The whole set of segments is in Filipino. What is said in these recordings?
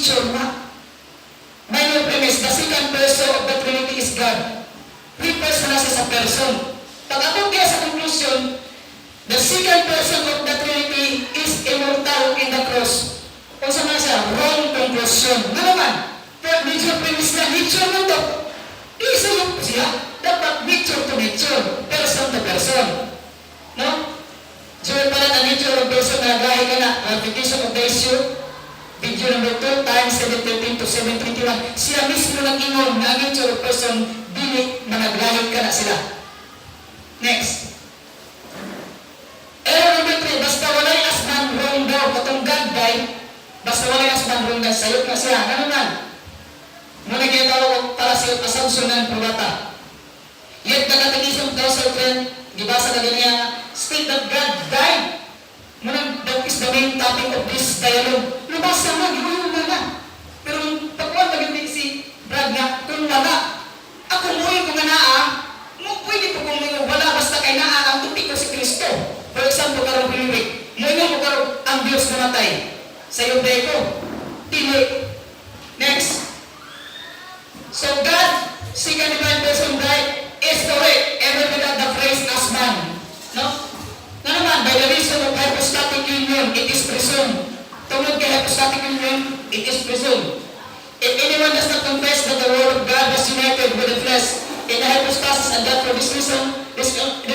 nature na. Minor premise, the second person of the Trinity is God. Three persons na siya sa person. Pag-abot kaya sa conclusion, the second person of the Trinity is immortal in the cross. Kung sa mga siya, wrong conclusion. Ano naman? Major premise na nature mo to. Isa yung siya. Dapat nature to nature. Person to person. No? So pala na nature of person na gahe ka na. Clarification of the issue. Video number 2 times 713 to 721. Siya mismo ng ingon na nature of person, dili managlalit ka na sila. Next. Error number 3, basta walay asman wrong daw. Katong God died, basta walay asman wrong daw. Sayot na siya. Ano man? Muna kaya tawag para sa assumption ng probata. Yet the Catechism of Council gibasa na ganyan, state that God died. Muna, that is the main topic of this dialogue. Lumasa na, gawin mo na. Pero pagkuhan magiging si Brad nga, kung wala, ako muwi ko nga naa, pwede po kung wala, basta kay naa, ang tupik ko si Kristo. For example, karong Pilipik, muwi ko karong ang Diyos namatay. Sa iyo ko, tili. Next. So God, second divine person died, is correct, ever without the phrase as man. No? Na naman, by the reason of hypostatic union, it is presumed. Tungod kay hypostatic union, it is presumed. If anyone does not confess that the word of God was united with the flesh in the hypostasis, and that for this reason, there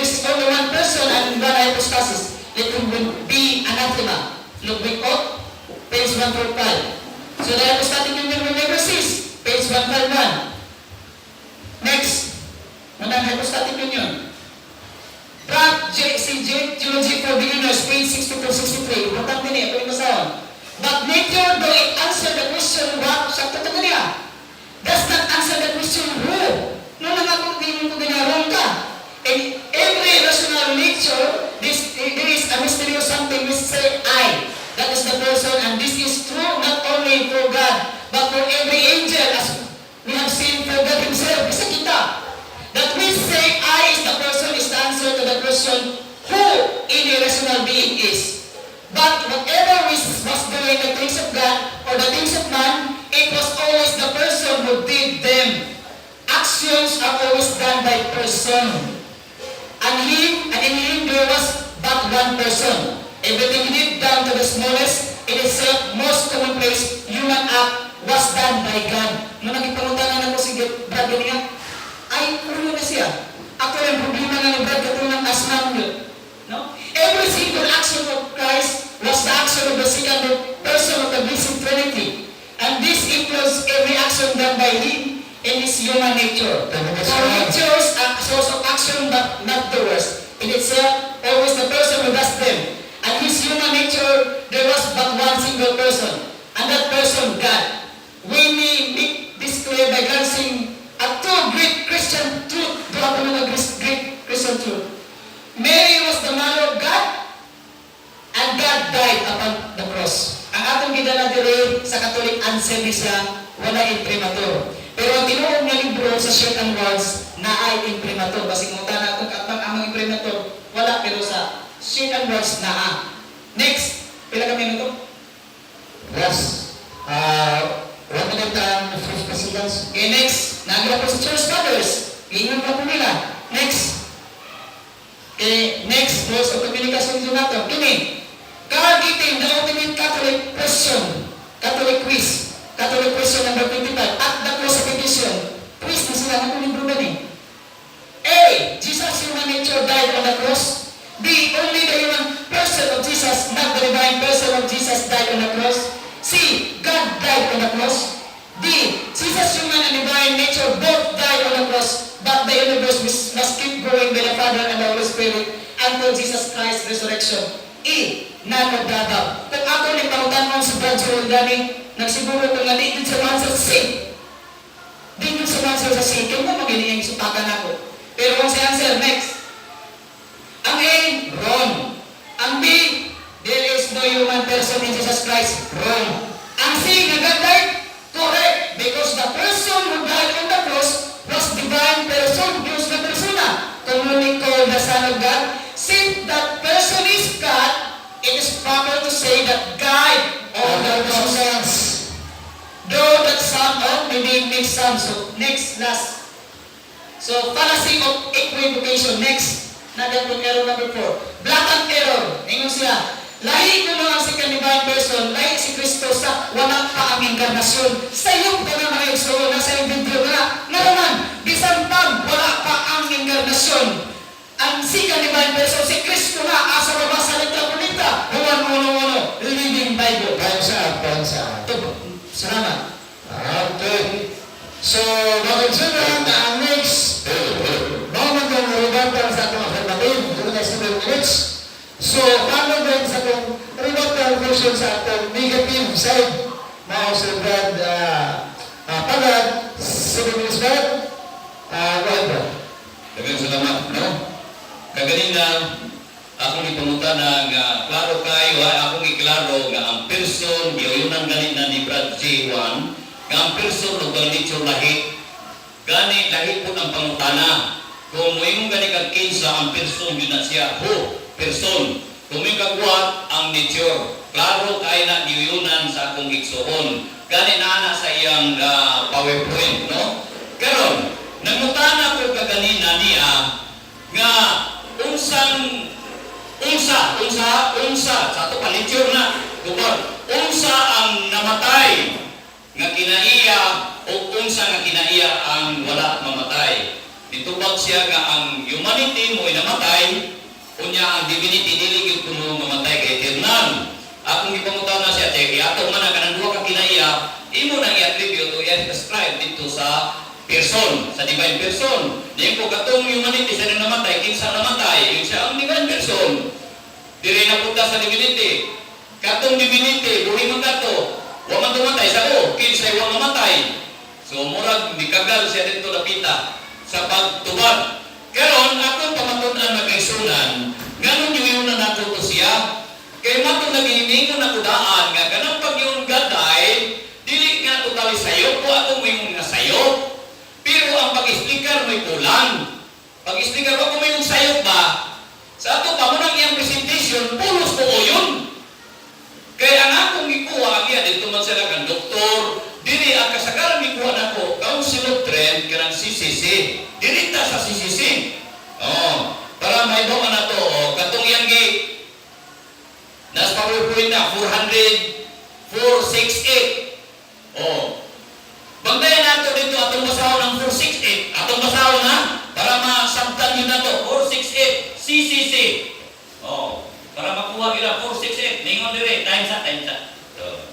is only one person and one hypostasis, it will be anathema. Look back up, page 145. So the hypostatic union will never cease. Page 151. Next. Manang hypostatic union. Pratt JCJ, Geology for Beginners, page 62-63. Importante niya, pwede masawang. But nature, though it answer the question what, sakto ito niya, does not answer the question who. Nung nakakutihin ko ganarong ka. In every rational nature, there is a mysterious something we say I. That is the person, and this is true not only for God, but for every angel, as we have seen for God Himself. Bisa kita. That we say I is the person is the answer to the question who any rational being is. But whatever was doing the things of God or the things of man, it was always the person who did them. Actions are always done by person. And in him there was but one person. Everything he did down to the smallest, in itself, most commonplace human act was done by God. Nung nagkipangutangan ako si Brad niya, ay, puro na siya. Ako yung problema nga ni Brad katulong asman yun. No? Every single action of Christ was the action of the second person of the Blessed Trinity. And this includes every action done by Him in His human nature. For nature is a source of action, but not the worst. In itself, always the person who does them. And His human nature, there was but one single person. And that person, God. We may make this clear by glancing at two great Christian truth. Dua po mga great Christian truth. Mary was the mother of God, and God died upon the cross. Ang atong gidala dire sa Catholic answer ni siya, wala imprimatur. Pero ang tinuod nga libro sa Church and Words, na ay imprimatur. Basig mo na kung atang amang imprimatur, wala, pero sa Church and Words na. Next, pila ka minuto? Yes. 1 minute and 50 seconds. Okay, next. Nagla po sa Church Fathers. Ingat pa po nila. Next. Okay, next. Rules of Communication Donato. Kini. Karagitin the ultimate Catholic question. Catholic quiz. Catholic question number 25. At the close of edition. Quiz na sila. Ano libro ba ni? A. Jesus human nature died on the cross. B. Only the human person of Jesus, not the divine person of Jesus, died on the cross. C. God died on the cross. D. Jesus human and divine nature both died on the cross, but the universe must keep growing by the Father and the Holy Spirit until Jesus Christ's resurrection. E. None of the above. Kung ako ni pangutanong si Brad Giordani, nagsiguro ko nga dito sa answer C. Dito sa answer sa C. Kaya mo magiging supakan ako. Pero kung si answer, next. Ang A, wrong. Ang B, there is no human person in Jesus Christ. Wrong. Ang C, God died. Correct. Because the person who died on the cross was divine person, Diyos na persona. Commonly called the Son of God. Since that person is God, it is proper to say that God on the cross. hindi next sum. So, next, last. So, fallacy of equivocation. Next. Nagatong error number 4. Blatant error. Ingon siya. Lahi ko mga si divine person, lahi si Kristo sa wala pa ang inkarnasyon. Sa iyong mga mga igsoon, nasa iyong video na, naman, bisan pag wala pa ang inkarnasyon, ang si divine person, si Kristo na, asa ba sa letra bonita, Juan 1:1, Living Bible. Pansa. Salamat. Okay. So, makonsider ang next moment ng rebuttal sa atong affirmative, doon na 7 minutes. So, paano din sa itong rebuttal version sa atong negative side? Mga Sir Brad, Pagad, 7 minutes back. Go ahead, Brad. Dagang salamat, no? Kaganina, akong ipangutan nga klaro kayo, akong iklaro nga ang person, giyunan ganit na ni Brad J1, nga ang person o ganito lahi, gani lahi po ang pangutana. Kung mo yung gani kagkinsa, ang person yun na siya, person. Kung may kagwat, ang nature. Klaro kayo na giyunan sa akong igsoon. Gani na sa iyang PowerPoint, no? Karon, nangutana ko kaganina niya, nga unsa sa ato panityur na tubag unsa ang namatay nga kinaiya o unsa nga kinaiya ang wala mamatay. Nitubag siya nga ang humanity mo ay namatay, unya ang divinity dili gyud kuno mamatay kay eternal. Akong ipangutan na siya kay ato man ang kanang duha ka kinaiya, imo nang i-attribute o i-ascribe dito sa person, sa divine person. Diyan ko katong humanity sa namatay, kinsa namatay, yung siya ang divine person. Diri na punta sa divinity. Katong divinity, buhi man kato, wa man tumatay sa kinsa wa mamatay. So murag mikagal siya dito napita sa pagtubag. Karon akong pamatunan na kaisunan, nganon yung nato to siya. Kay matong nagihiningon ako daan nga kanang pag yung gaday, dili nga totally sayo ko atong yung nga sayo. Pero ang pag-explicar mo'y kulang. Pag-explicar ko kung may yung sayop ba, sa ato pa mo nang iyang presentation, pulos ko o yun. Kaya ang akong ikuha, ang iya, dito man sila kang doktor, dili ang kasagaran ikuha na ko, Council of Trent, kanang CCC. Dili ta sa CCC. Para may doon na to, katong iyang nas PowerPoint na, 468. Bantayan nato dito atong basahon ng 468. Atong basahon na para masabtan yun na to. 468 CCC. Para makuha nila 468. Ningon dire times sa. So,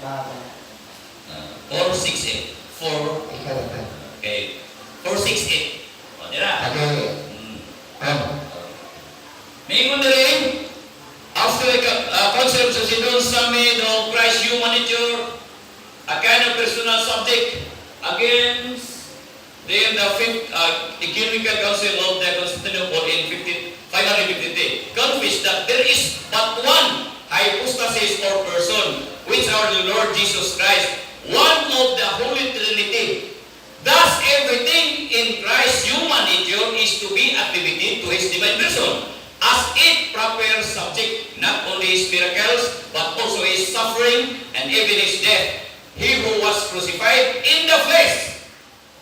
468. 4. Okay. 468. Dira. Okay. Ningon dire after concept sa Sidon Summit of Christ human nature, a kind of personal subject against the fifth Ecumenical Council of the Constantinople in 553 confessed that there is but one hypostasis or person, which are the Lord Jesus Christ, one of the Holy Trinity. Thus, everything in Christ's human nature is to be attributed to His divine person, as its proper subject, not only His miracles, but also His suffering and even His death. He who was crucified in the flesh,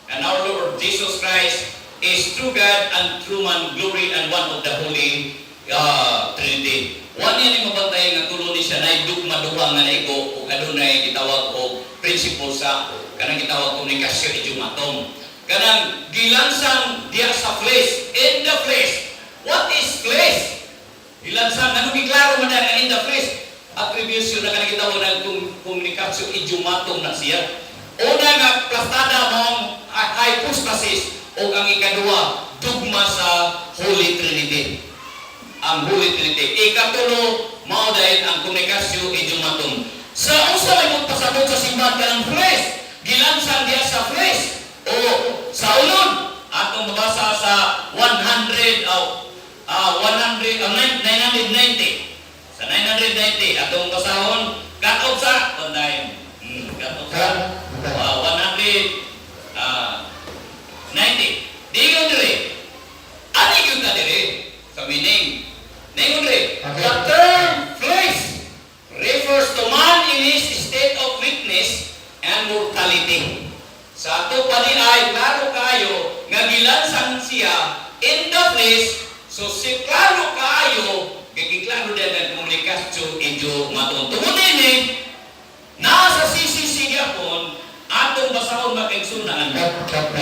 and our Lord Jesus Christ is true God and true man, glory and one of the Holy Trinity. One yan yung mabantay nga tulo ni siya na dugma-duwa nga naigo o adunay gitawag o principle sa kanang gitawag komunikasyon idiomatom. Kanang gilansang diya sa flesh, in the flesh. What is flesh? Gilansang, anong giklaro man na in the flesh? Attribution na kanang gitawag ng komunikasyon idiomatom na siya. Una nga plastada mong hypostasis o ang ikaduha, dugma sa Holy Trinity. Ang Holy Trinity. Ikatulo, mao dahil ang komunikasyon idiomatom. Sa usa may magpasabot sa simbahan ka ng flesh, gilansang diya sa flesh o sa ulod. Atong mabasa sa 990. Sa 990, atong basahon, cut-off sa, bandayin. Cut-off sa, 190. Digon dire. Ani gyud ka dire sa meaning. Ningon dire. The term flesh refers to man in his state of weakness and mortality. Sa ato pa ni ay klaro kayo nga gilansan siya in the flesh. So si klaro kayo giklaro din ang komunikasyon inyo matungtong ini nasa CCC gyapon atong basahon makigsunan na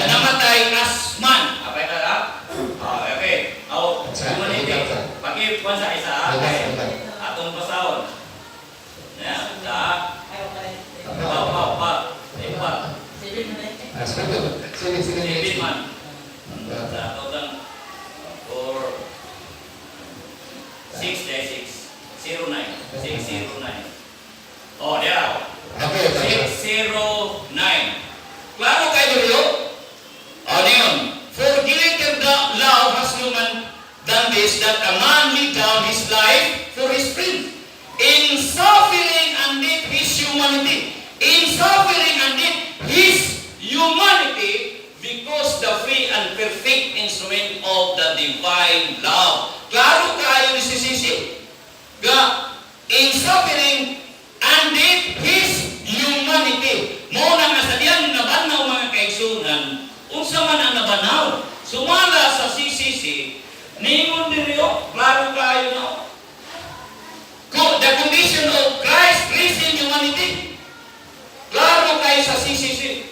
namatay as man. Okay ka ha? Okay. Aw, humanity. Paki-kuan sa isa ha? Atong basahon. Ya, sa Sige man. Sa total 609. Oh, there. Okay. 609. Klaro kayo dito? Ano yun? For greater love has no man than this, that a man lay down his life for his friend. In suffering undead his humanity. In suffering undead his humanity, because the free and perfect instrument of the divine love. Klaro kayo ni Sisi. In suffering undead his humanity. Muna nga sa diyan nabanaw mga kaigsunan, unsa man ang nabanaw. Sumala sa CCC, ningon diriyo, klaro kayo no? The condition of Christ risen humanity. Klaro kayo sa CCC.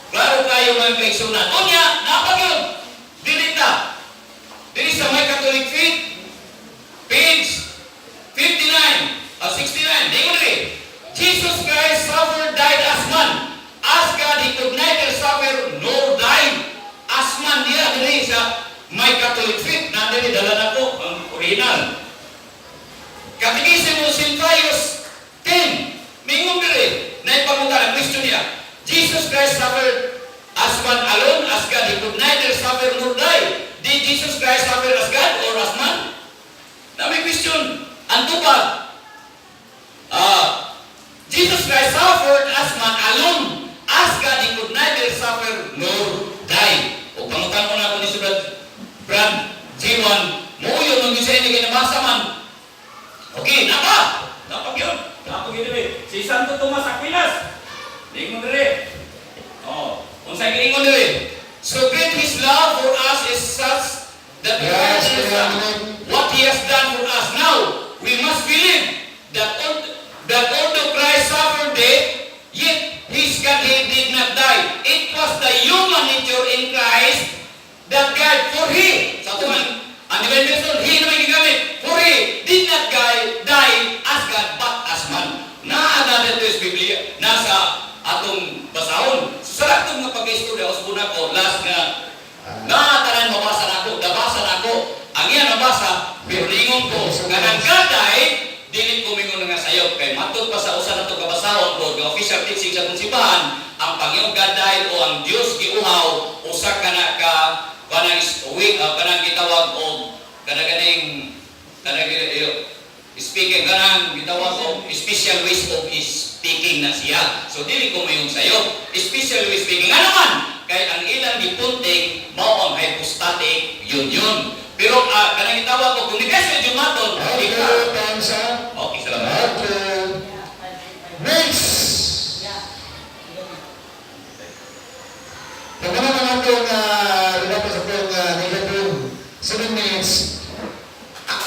Klaro kayo mga kaigsunan. Unya, napag yun. Dilita. Dili sa may Catholic faith, page 69. Ningon diri. Jesus Christ suffered, died as man. As God, He could neither suffer nor die as man. Diya diri sa may Catholic faith. Nandiri dala na ko ang original. Catechism of St. Pius 10. Mingon diri. Naipangutan ang question niya. Jesus Christ suffered as man alone, as God. He could neither suffer nor die. Did Jesus Christ suffer as God or as man? Na may question. Ang tupad. Jesus Christ suffered as man alone. As God, He could neither suffer nor die. O pangutan ko na ako ni Subrad Brad Jimon. Muyo nung gisay ni kinabasa man. Okay, napag yun. Napag yun dili. Si Santo Tomas Aquinas. Lingon dili. Unsay gilingon dili. So great His love for us is such that what He has done for us. Now, we must believe that although Christ suffered death, yet His Godhead did not die. It was the human nature in Christ that God, for He, sa tuman, ang divine person, He naman gigamit, for He did not die as God, but as man. Naanada ito is Biblia, nasa atong basahon. Sa laktong nga pag-istorya, usbuna ko, last nga, tanan mabasa na ako, nabasa na ako, ang iyan nabasa, pero lingon ko, nga nang God died, dili ko mingon nga sayo kay matud pa sa usa nato kabasahon o nga official teaching sa konsipahan ang Panginoon God died o ang Dios giuhaw usa kana ka kanang kanang gitawag og kanang speaking kanang gitawag og special ways of speaking na siya. So dili ko mayon sayo special way speaking ano man kay ang ilang gipunting mao ang hypostatic union. Pero kanang gitawag og komunikasyon jumaton okay, salamat. Next! Pagkama naman itong rinapos sa itong negative 7 minutes.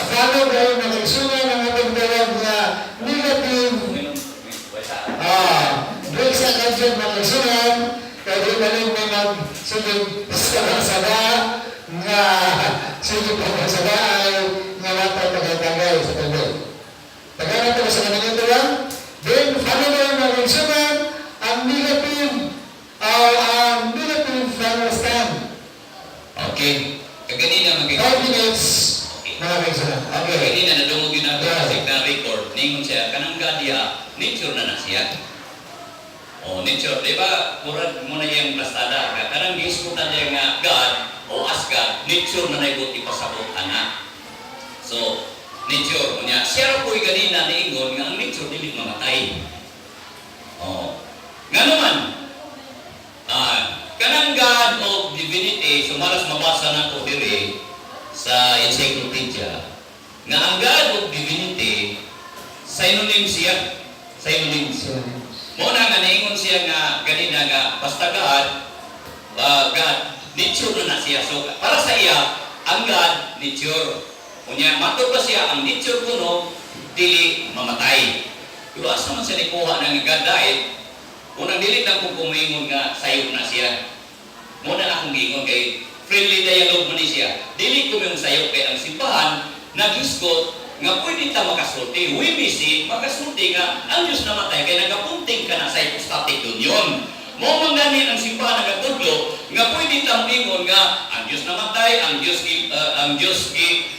Follow kayo na nagsunan ng itong tawag na negative break sa kansin na nagsunan kaya di maling may magsunod sa nga sunod pa sa ay nga matay tagay sa tawag. Pagkana ito sa kanang ito lang, then follow kayo na nagsunan ang negative final stand. Okay. Kaganina 5 minutes mga nagsunan. Okay. Kaganina nadungog yun nato na record. Ningon siya, kanang gadya, nature na siya. Nature, di ba? Muna yung plastada. Kanang gisputan niya nga God o as God, nature na naibot ipasabot ana. So, nature niya. Siya po'y ganina ni Ingon nga ang nature dili mamatay. Nga naman, kanang God o divinity, sumalas mabasa na ko diri sa encyclopedia, nga ang God o divinity, synonym siya. Synonyms. Muna nga naingon siya nga ganina nga basta God, nature na siya. So, para sa iya, ang God, nature. Kunya, matod pa siya, ang nature kuno, dili mamatay. Pero asa man siya nikuha ng God diet, unang dili lang kung kumingon nga sayop na siya. Muna akong gingon kay friendly dialogue mo ni siya. Dili ko yung sayop kay ang simbahan, nagisgot, nga pwede ta makasulti. We misi, makasulti nga, ang Diyos namatay, kaya nagapunting ka na sa hypostatic union. Mo mangganin ang simbahan nagatudlo, nga pwede ta mingon nga, ang Diyos namatay, ang Diyos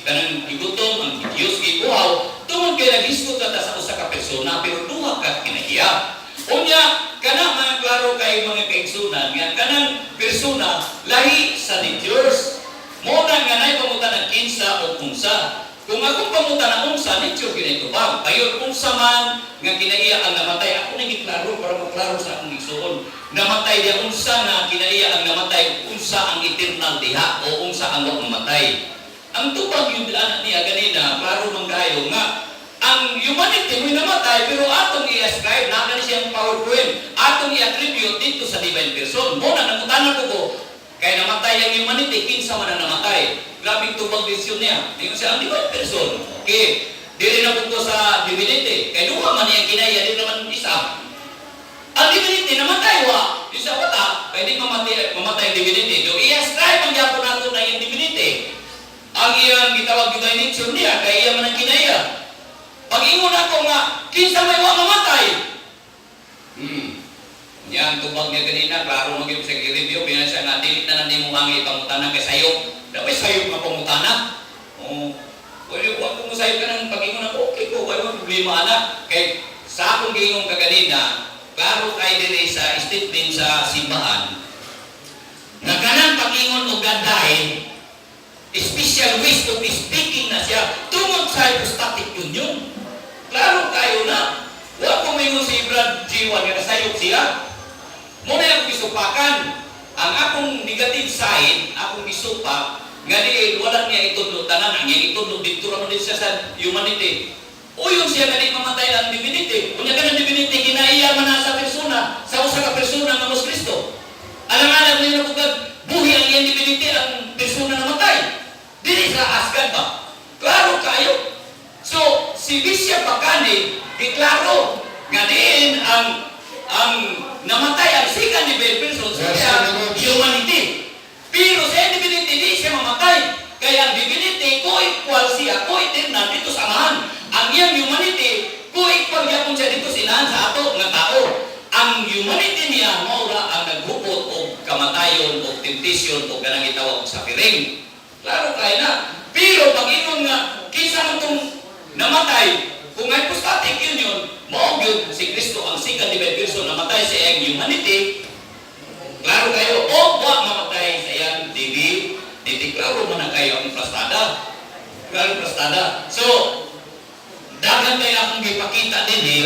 kanang igutom, ang Diyos uhaw, tungod kay nagisgot ta sa usa ka persona, pero duha ka kinahiya. Unya, kana mga klaro kay mga kaigsunan, nga kanang persona, lahi sa natures. Mo na nga nay pamutan ng kinsa o kunsa. Kung akong pamunta na unsa, nature kinitubag. Ayon, unsa man nga kinaiya ang namatay. Ako naging klaro para maklaro sa akong igsuon. Namatay diya unsa nga kinaiya ang namatay, unsa ang eternal diha o unsa ang namatay. Ang tubag yung anak niya ganina, klaro man kayo nga ang humanity mo'y namatay, pero atong i-ascribe na siyang PowerPoint, atong i-attribute dito sa divine person. Muna, nangutanan ko kaya namatay ang humanity, kinsa man ang namatay. Grabing tubag vision niya. Ngayon siya ang divine person. Okay, dili na po sa divinity. Kaya duha man niyang kinaya, di naman isa. Ang divinity namatay wa. Isa wata, kaya di mamatay ang divinity. Do i-ascribe ang yapon nato na yung divinity. Ang iyang gitawag divine nature niya, kaya iya man ang kinaya. Pag-ingon ako nga, kinsa may wa mamatay. Yan, tubag niya ganina, klaro mag-ibig sa i-review, pinasya nga, dilit na nandang mo ang ipamutana kay sayop. Dapat sayop nga pamutana. Pwede ko kung sayop ka ng pag-ingon ako, okay ko, wala problema anak. Kaya sa akong gingon ka ganina, klaro kay din sa statement sa simbahan, na ganang pag-ingon o gandahin, special ways of speaking na siya, tungod sa hypostatic union. Klaro kayo na, wala kong mayroon si Brad G1 nga nasayop siya. Muna yung gisupakan. Ang akong negative side, akong gisupak, nga di wala niya itudlo tanan, ang niya itudlo dito naman din siya sa humanity. O yung siya nga di mamatay ang divinity. Kung niya ka ng divinity, kinaiya man na sa persona, sa usa ka persona ng Mas Kristo. Alam-alam niyo na kung buhi ang iyang divinity, ang persona namatay. Dili sa askan ba? Klaro kayo. So, si Bishop Bacani, diklaro nga din ang namatay ang second divine person sa humanity. Pero sa divinity, di siya mamatay. Kaya ang divinity, co-equal siya, co-eternal dito sa amahan. Ang iyang humanity, co-equal yapon siya dito sinahan sa ato nga tao. Ang humanity niya, maura ang naghupot o kamatayon o temptation o ganang itawag sa piring. Klaro kayo na. Pero pag-ingon nga, kinsa man itong namatay, kung may hypostatic union, maugyon si Kristo ang second divine person namatay sa iyang humanity. Klaro kayo, o wa mamatay sa iyang klaro man na kayo ang plastada. Klaro plastada. So, dagan kayo akong gipakita din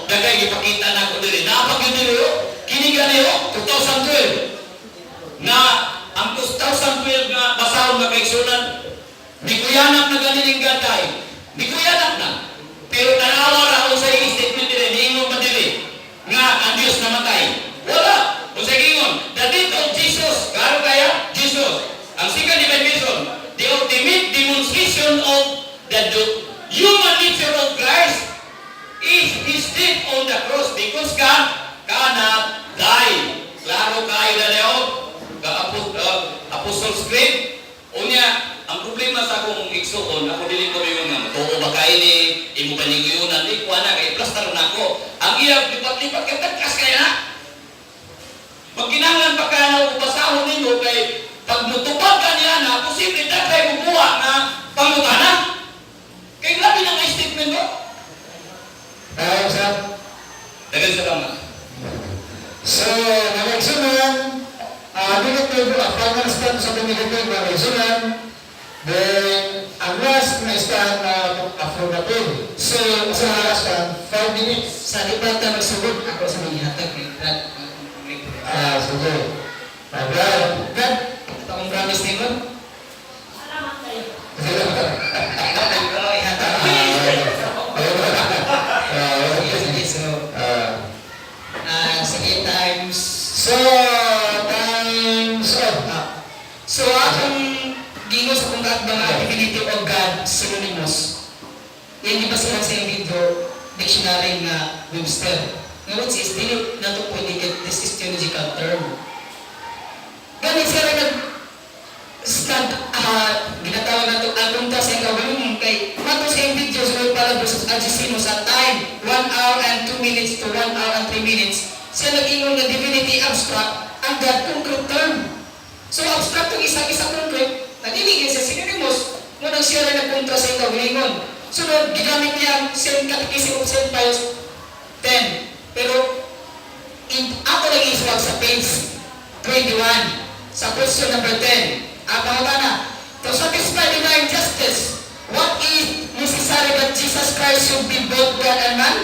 dagay gipakita na ako din. Napag yun din kinigan niyo, 2012. Na ang 2012 nga basahon nga kaigsunan, di ko yanap na ganiling gantay. Di ko yanap na. Pero tanawa ra ako sa statement din, niingon ba din nga ang Diyos namatay. Wala. Kung sa gingon, the death of Jesus, klaro kaya? Jesus. Ang second divine person, the ultimate demonstration of the human nature of Christ is His death on the cross because God cannot die. Klaro kayo na leo? Apostles' Creed. Unya, ang problema sa akong igsuon, ako dili ko yung nga, matuo ba kayo ni, imo ba niyunan, di ko na, kay plastar na ako. Ang iya, lipat-lipat ka, tagkas kaya na. Magkinangan pa ka na, upasahon ninyo, kay pag mutupag ka niya na, posible na kayo bubuha na pangutana. Kaya grabe na nga statement mo. Ayun, sir. Dagan sa tama. So, nagagsunan, negative, final stand sa negative nagagsunan, then, ang last na stand affirmative. So, sa last stand, 5 minutes. Sa dipata magsugod, ako sa mga hatag. Sige. Brad, Ito akong promise ni Mon. Salamat kayo. Ihatag. Sige, so, kaadbang ang divinity of God synonymous. Yan di ba sila sa yung video dictionary nga Webster. Nga which is, dili na ito pwede get this is theological term. Ganit sila ginatawag na ito apunta sa yung kawalong kay mato sa yung video sa pala versus Agisino sa time 1 hour and 2 minutes to 1 hour and 3 minutes siya nag-ingon na divinity abstract ang God concrete term. So abstract yung isa-isa concrete nadiligin sa synonymous ngunang siya rin nagpunta sa yung kawalingon. Sunod, ginamit niya St. Catechism of St. Pius 10 pero ato lang isuwag sa page 21 sa question number 10. Ang pangutana, to satisfy divine justice, what is necessary that Jesus Christ should be both God and man?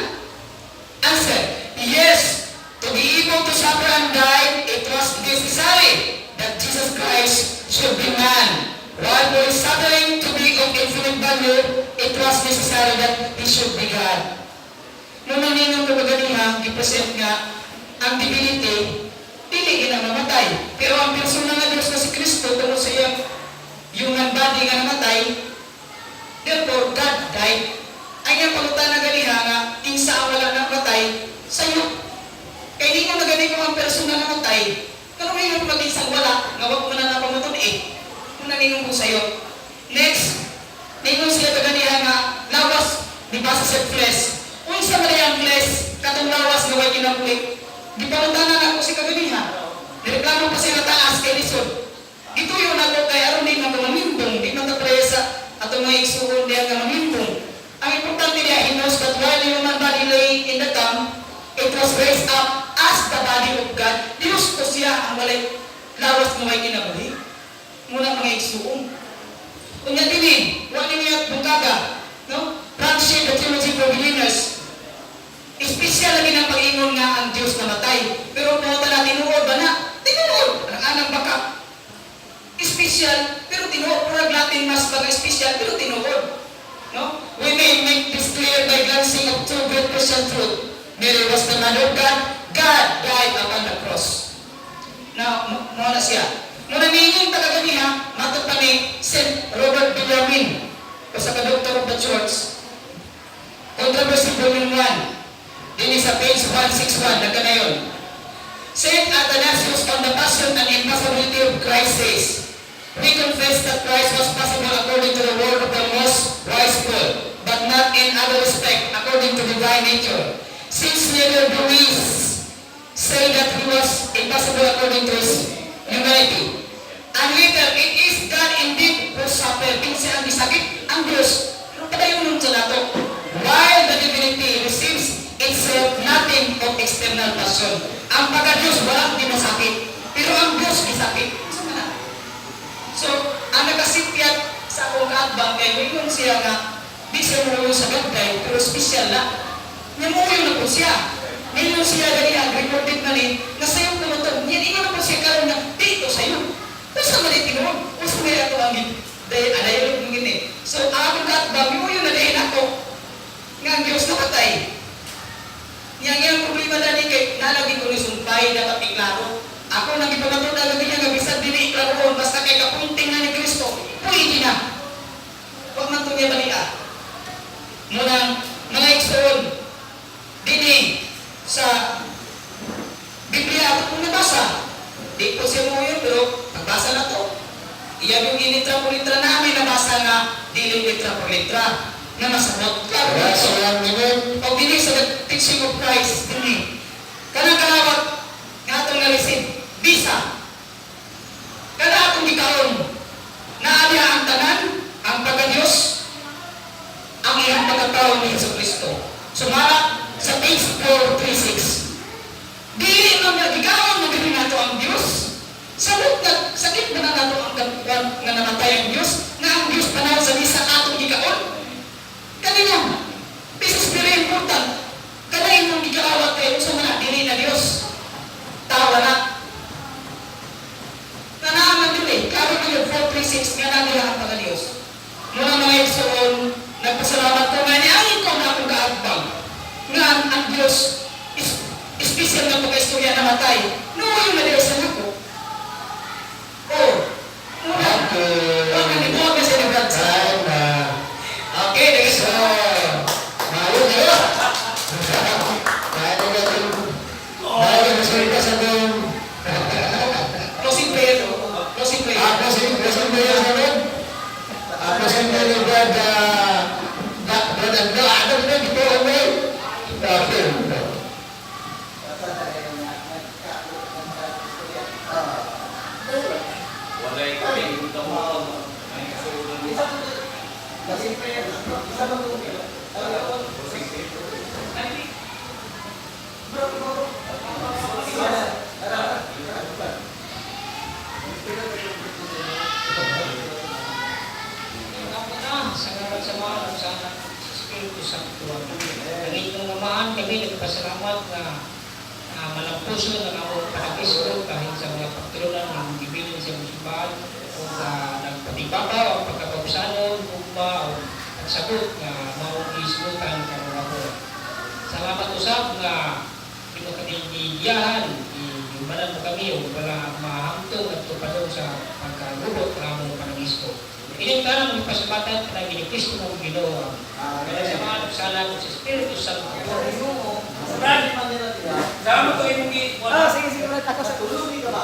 Answer, yes. To be able to suffer and die, it was necessary that Jesus Christ should be man. While for his suffering to be of infinite value, it was necessary that he should be God. Nung naninong kabaganiha, gipresent nga, ang divinity, dili na mamatay. Pero ang persona nga Diyos na si Kristo, tungkol sa iyang human body nga namatay, therefore God died. Ay nga palutan na ganiha nga, insa ang wala namatay, sa'yo. Kaya di mo na ganito ang persona na namatay, pero ngayon maging sa wala, nga wag mo na napamatun kung naninong ko sa'yo. Next, ninong sila kaganiha nga, lawas, di ba sa flesh. Kung sa malayang flesh, katong lawas na way kinapulik, di pa na ako si kaganiha. Nireklamo pa siya taas kay Lisod. Dito yun ako kay aron di man mamindong, di man presa atong mga igsuon diya nga mamindong. Ang importante niya, he knows that while the human body lay in the tomb, it was raised up as the body of God. Diyos ko siya ang walay lawas nga may kinabuhi. Muna mga igsuon. Kung yan din, wala niya bungkaga, no? Friendship, the theology for beginners. Espesyal lagi ng pag-ingon nga ang Diyos namatay. Pero kung na tinuod ba na? Tinuod! Ang anang baka. Espesyal, pero tinuod. Purag natin mas baga-espesyal, pero tinuod. No? We may make this clear by glancing of two great Christian truth. Mary was the mother of God. God died upon the cross. Now, muna siya. Muna ningin tagaganiha, matod pa ni St. Robert Bellarmine, o sa ka-doctor of the church. Controversy volume 1. Dini sa page 161, nagka na yun. Saint Athanasius on the passion and impossibility of Christ says, we confess that Christ was possible according to the word of the most wise God, but not in other respect according to divine nature. Since neither do we say that he was impossible according to his humanity. And later, it is God indeed who suffered. Kinsa ang disakit, ang Diyos. Pero padayon nun sa nato. While the divinity receives itself nothing of external passion. Ang pagka-Diyos walang dinasakit, pero ang Diyos isakit. So, ang nakasipyat sa akong kaadbang kay ngayon siya nga, di siya muluyo sa gagday, pero special na. Namuyo na po siya. Ngayon siya gani ang recorded na rin, na sa'yo kumutog. Yan, ino na po siya karoon na, dito sa'yo. Basta malitingon, basta may ato ang dahil alayalog mo gini. So, ang akong kaadbang, namuyo na dahil ako, nga ang Diyos nakatay. Yang problema tadi kay nalagi ko ni sumpay dapat iklaro. Ako nang ipamatod na gabi niya nga bisan dili iklaro basta kay kapunting na ni Kristo. Pwede na. Wag man to niya balia. Munang mga igsoon dini sa Biblia ako kung nabasa. Di ko siya mo yun pero nagbasa na to. Iya yung initra por litra namin nabasa nga dili litra por litra. Na masabot. Klaro na ito. Pag dili sa teaching of Christ, hindi. Kanang kalawat, nga itong nalisin, bisa. Kana atong gikaon, naaliya ang tanan, ang pagka-Diyos, ang iyang pagkatao ni Jesu Cristo. Sumala sa page 436. Dili naman gikaon, magaling nato ang Diyos. Sabot na, sakit na nato ang katuan nga namatay ang Diyos, nga ang Diyos panahon sa bisa atong gikaon. Kanina, this is very important. Kanina yung gikaawat kayo sa mga dili na Diyos. Tawa na. Nanaaman din eh. Klaro na yung 436 nga nagila ang pagka-Diyos. Muna mga igsoon, nagpasalamat ko nga niangin ko na akong kaadbang. Nga ang Diyos, special na pagka-istorya na matay. No, yung nadiwasan ako. Oh. Muna. Huwag ka ni Buwag na sa salamat nga malampuso ng ako panagisgo kahit sa mga patronan ng gibilin sa musimbahan o nagpatibabaw ang pagkakausanon, ugma o sagot nga maugisgutan karon ako. Salamat usab nga pinakadidiyahan ibalan mo kami o wala mahamtong at tupadong sa pagkalubot ng among panagisgo. Ining tanang ipasabatan na ni Kristo ng Ginoo. Kaya sa mga nagsalang sa Espiritu Santo. Brad, Sama ko yung sige, ako sa tulong ka ba?